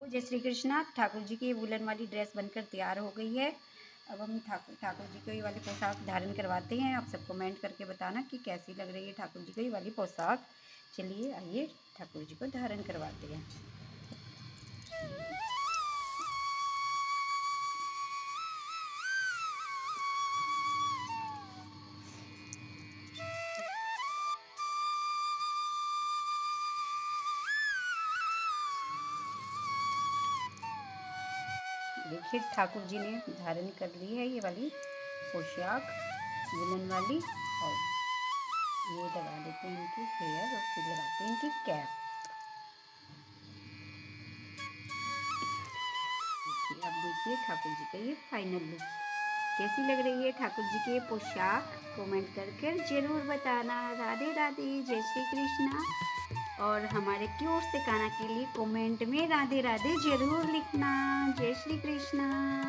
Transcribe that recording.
जय श्री कृष्णा। ठाकुर जी की वुलन वाली ड्रेस बनकर तैयार हो गई है। अब हम ठाकुर जी को ये वाली पोशाक धारण करवाते हैं। आप सब कमेंट करके बताना कि कैसी लग रही है ठाकुर जी को ये वाली पोशाक। चलिए आइए ठाकुर जी को धारण करवाते हैं। देखिए ठाकुर जी ने धारण कर ली है ये वाली पोशाक वुलन वाली। और ये लगा देते हैं इनकी हेयर और फिर लगाते हैं इनकी कैप। देखिए अब देखिए ठाकुर जी का ये फाइनल लुक। कैसी लग रही है ठाकुर जी की पोशाक? कमेंट कर जरूर बताना। राधे राधे, जय श्री कृष्णा। और हमारे क्यूट से गाना के लिए कमेंट में राधे राधे जरूर लिखना। जय श्री कृष्णा।